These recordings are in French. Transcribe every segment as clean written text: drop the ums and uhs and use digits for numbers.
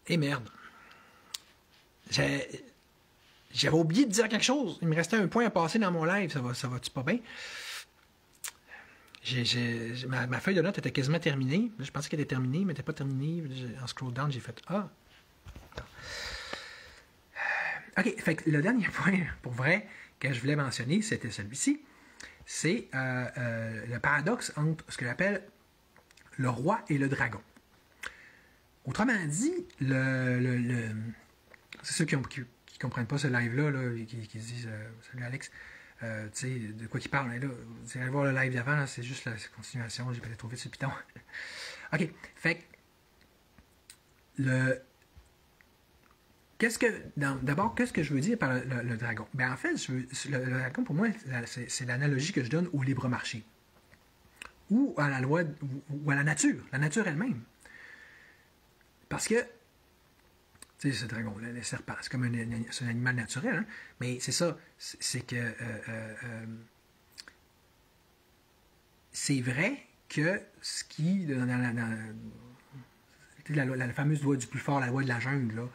Et merde. J'avais oublié de dire quelque chose. Il me restait un point à passer dans mon live. Ça va-tu pas bien? Ma feuille de notes était quasiment terminée. Je pensais qu'elle était terminée, mais elle n'était pas terminée. En scroll down, j'ai fait Ah. OK, fait que le dernier point, pour vrai, que je voulais mentionner, c'était celui-ci. C'est le paradoxe entre ce que j'appelle le roi et le dragon. Autrement dit, c'est ceux qui ne comprennent pas ce live-là, là, qui se disent Salut Alex, tu sais, de quoi qu'il parle, là, vous allez voir le live d'avant, c'est juste la continuation, j'ai peut-être trouvé sur Python. OK, fait que d'abord, qu'est-ce que je veux dire par le dragon? Ben, en fait, le dragon, pour moi, c'est l'analogie que je donne au libre marché. Ou à la loi, ou à la nature elle-même. Parce que, tu sais, ce dragon, le serpent, c'est comme c'est un animal naturel, hein? Mais c'est ça, c'est que c'est vrai que ce qui, dans la fameuse loi du plus fort, la loi de la jungle, là,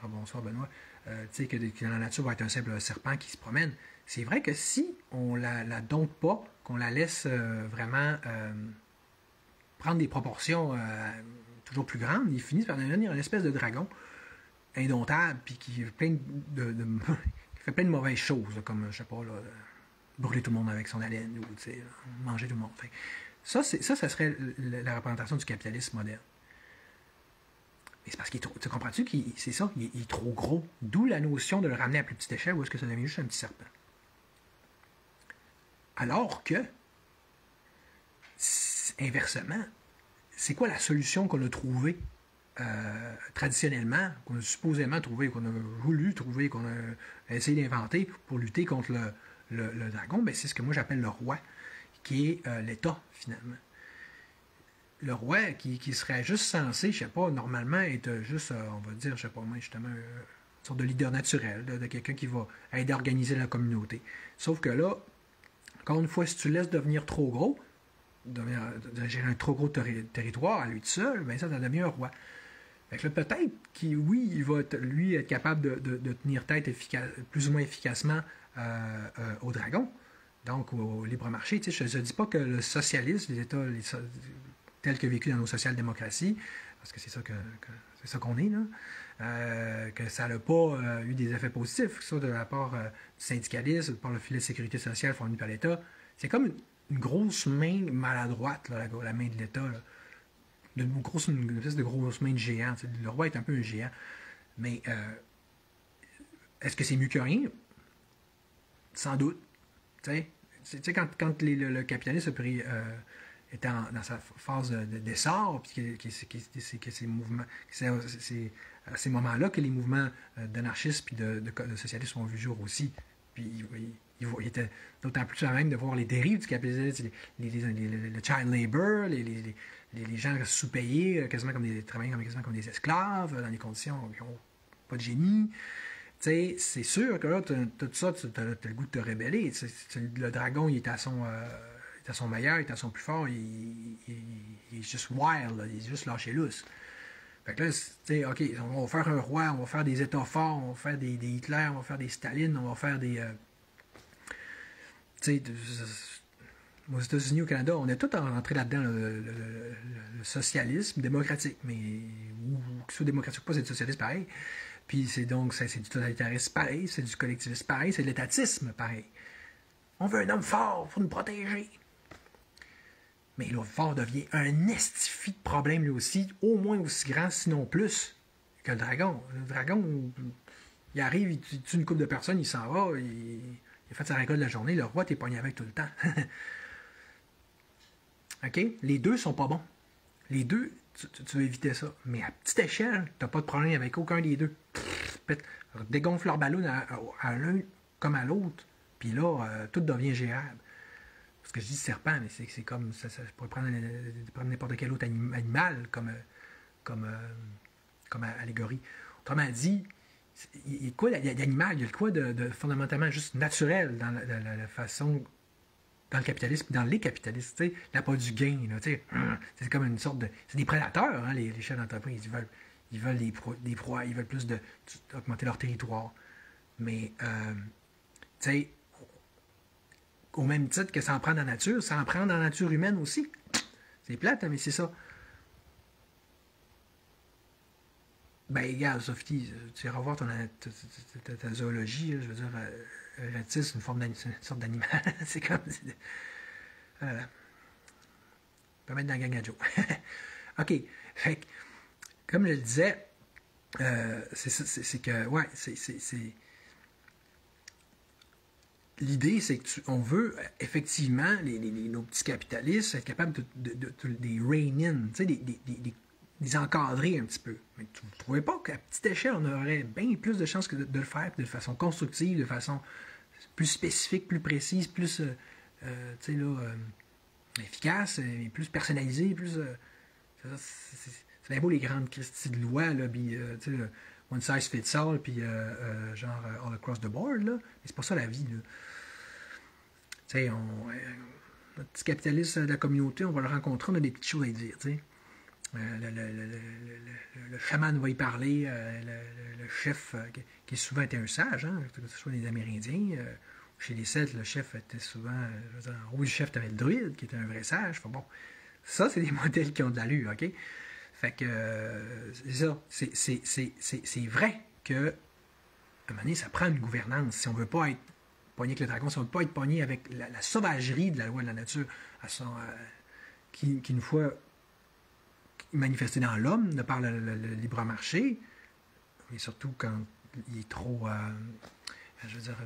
bonsoir Benoît, tu sais, que dans la nature va être un simple serpent qui se promène. C'est vrai que si on la dompte pas, qu'on la laisse vraiment prendre des proportions toujours plus grandes, il finit par devenir une espèce de dragon indomptable, puis qui fait plein qui fait plein de mauvaises choses, là, comme, je sais pas, là, brûler tout le monde avec son haleine, ou tu sais, manger tout le monde. Fait, ça serait la représentation du capitalisme moderne. Mais c'est parce qu'il est trop. Tu comprends-tu c'est ça? Il est trop gros. D'où la notion de le ramener à plus petite échelle, ou est-ce que ça devient juste un petit serpent? Alors que, inversement, c'est quoi la solution qu'on a trouvée traditionnellement, qu'on a supposément trouvé, qu'on a voulu trouver, qu'on a essayé d'inventer pour lutter contre le dragon? Ben, c'est ce que moi j'appelle le roi, qui est l'État, finalement. Le roi qui serait juste censé, je sais pas, normalement être juste, on va dire, je sais pas moi, justement, une sorte de leader naturel, de quelqu'un qui va aider à organiser la communauté. Sauf que là, encore une fois, si tu laisses devenir trop gros, de gérer un trop gros territoire à lui tout seul, ben ça devient un roi. Fait que là, peut-être qu'il, oui, il va être capable de tenir tête plus ou moins efficacement au dragon, donc au libre marché. Tu sais, je ne dis pas que le socialisme, les États tel que vécu dans nos social-démocraties, parce que c'est ça qu'on est, là, que ça n'a pas eu des effets positifs, que ce soit de la part du syndicalisme, par le filet de sécurité sociale fourni par l'État. C'est comme une grosse main maladroite, là, la main de l'État, là. Une espèce de grosse main de géant. T'sais. Le roi est un peu un géant. Mais est-ce que c'est mieux que rien? Sans doute. Tu sais, quand le capitalisme a pris... était dans sa phase d'essor, puis que ces mouvements, c'est à ces moments-là que les mouvements d'anarchisme et de socialisme ont vu jour aussi. Puis il était d'autant plus à même de voir les dérives du capitalisme, le child labor, les gens sous-payés, travaillant quasiment comme des esclaves, dans des conditions qui n'ont pas de génie. T'sais, c'est sûr que là, tout ça, tu as le goût de te rebeller. Le dragon, il est à son meilleur, il est à son plus fort, il est juste wild, là, il est juste lâché lousse. Fait que là, tu sais, OK, on va faire un roi, on va faire des États forts, on va faire des Hitler, on va faire des Staline, on va faire des... tu sais, aux États-Unis, au Canada, on est tous rentrés là-dedans, le socialisme démocratique, mais que ce soit démocratique ou pas, c'est du socialisme pareil. Puis c'est du totalitarisme pareil, c'est du collectivisme pareil, c'est de l'étatisme pareil. On veut un homme fort pour nous protéger. Mais l'homme fort devient un estifi de problème lui aussi, au moins aussi grand, sinon plus, que le dragon. Le dragon, il arrive, il tue une couple de personnes, il s'en va, il a fait sa récolte de la journée, le roi, t'es pogné avec tout le temps. OK? Les deux sont pas bons. Les deux, tu veux éviter ça. Mais à petite échelle, t'as pas de problème avec aucun des deux. Dégonfle leur ballon à l'un comme à l'autre. Puis là, tout devient gérable. Parce que je dis serpent, mais c'est comme ça pourrait prendre n'importe quel autre animal comme allégorie. Autrement dit, il y a quoi d'animal, il y a quoi de fondamentalement juste naturel dans la façon, dans le capitalisme, dans les capitalistes, l'appât du gain, là, c'est comme une sorte de... C'est des prédateurs, hein, les chefs d'entreprise. Ils veulent des proies, ils veulent augmenter leur territoire. Mais, tu sais, au même titre que ça en prend dans la nature, ça en prend dans la nature humaine aussi. C'est plate, hein, mais c'est ça. Ben, regarde, Sophie, tu iras voir ta zoologie, là, je veux dire, un reptile, c'est une sorte d'animal. C'est comme. Voilà. On peut mettre dans la gang à Joe. OK. Fait que, comme je le disais, c'est que, ouais, l'idée, c'est qu'on veut, effectivement, nos petits capitalistes, être capables de les rein in, tu sais, les encadrer un petit peu. Mais tu ne trouvez pas qu'à petite échelle, on aurait bien plus de chances de le faire de façon constructive, de façon plus spécifique, plus précise, plus, tu sais, là, efficace, et plus personnalisée, plus... c'est bien beau les grandes Christie de loi, là, puis, tu sais, one size fits all, puis genre all across the board, là. Mais c'est pas ça la vie, là. Tu sais, notre petit capitaliste de la communauté, on va le rencontrer, on a des petites choses à dire, tu sais. Le chaman va y parler, le chef, qui souvent était un sage, hein, que ce soit les Amérindiens, chez les Celtes, le chef était souvent, je veux dire, en haut du chef, tu avais le druide, qui était un vrai sage. Enfin, bon, ça, c'est des modèles qui ont de l'allure, OK? Fait que, c'est ça, c'est vrai que, à un moment donné, ça prend une gouvernance. Si on ne veut pas être pogné avec le dragon, si on ne veut pas être pogné avec la sauvagerie de la loi de la nature, qui une fois manifesté dans l'homme de par le libre marché, et surtout quand il est trop, je veux dire,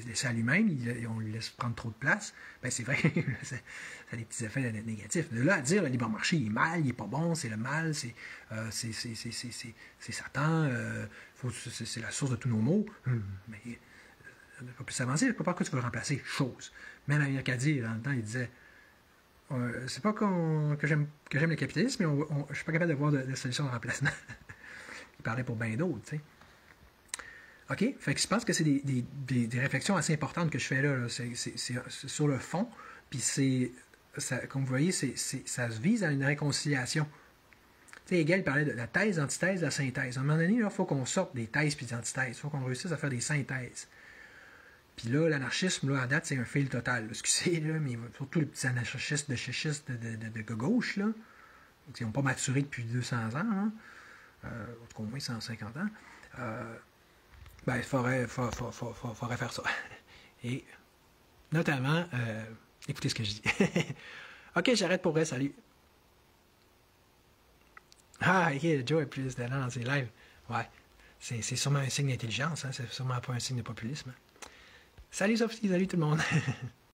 laissé à lui-même, on lui laisse prendre trop de place, ben c'est vrai, ça a des petits effets négatifs. De là à dire le libre marché, il est mal, il est pas bon, c'est le mal, c'est Satan, c'est la source de tous nos maux, mais on n'a pas pu s'avancer, pourquoi tu veux le remplacer? Chose. Même Amir Kadir, dans le temps, il disait c'est pas que j'aime le capitalisme, mais je suis pas capable de voir de solution de remplacement. Il parlait pour bien d'autres, tu sais. OK? Fait que je pense que c'est des réflexions assez importantes que je fais là. C'est sur le fond, puis comme vous voyez, ça se vise à une réconciliation. Tu sais, Hegel parlait de la thèse, l'antithèse, la synthèse. À un moment donné, il faut qu'on sorte des thèses puis des antithèses. Il faut qu'on réussisse à faire des synthèses. Puis là, l'anarchisme, là, à date, c'est un fail total. Excusez, là, mais surtout les petits anarchistes de chéchistes de gauche, là, qui n'ont pas maturé depuis 200 ans, hein, en tout cas au moins 150 ans, ben, il faudrait faire ça. Et notamment, écoutez ce que je dis. OK, j'arrête pour vrai, salut. Ah, OK, Joe est plus talent dans ses lives. Ouais, c'est sûrement un signe d'intelligence, hein, c'est sûrement pas un signe de populisme. Salut Sophie, salut tout le monde.